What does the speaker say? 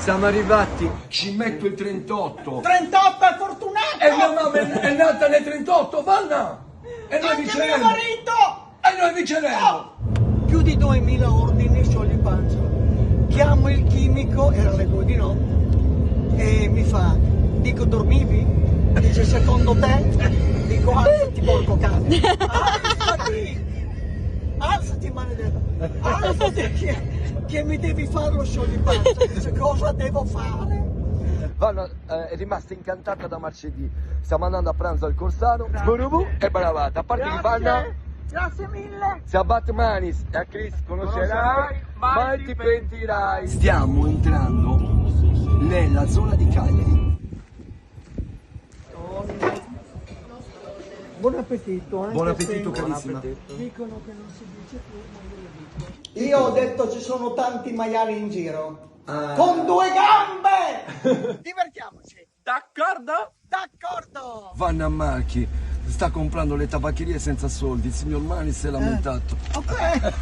Siamo arrivati, ci metto il 38. 38 è fortunato! E mia mamma è nata nel 38, Vanna! E noi Anche mio vinceremo! marito! E noi vinceremo! Più di 2000 ordini sciogli-pancia. Chiamo il chimico, era le 2 di notte, e mi fa, dico dormivi? Dice secondo te? Dico alzati porco cane, alzati maledetto, alzati che mi devi fare lo sciogli-pancia. Dice cosa devo fare? Vanna è rimasta incantata da martedì. Stiamo andando a pranzo al Corsaro, Sburubu e bravata. A parte che Vanna, Grazie mille. se a Batmanis e a Chris conoscerai, mai ti pentirai. Stiamo entrando nella zona di Cagliari. Buon appetito, anche Buon appetito, se carissima. dicono che non si dice più, ma io lo dico. Io ho detto ci sono tanti maiali in giro. Con 2 gambe! Divertiamoci! D'accordo? D'accordo! Vanna Marchi sta comprando le tabaccherie senza soldi. Il signor Manis si è lamentato. Ok!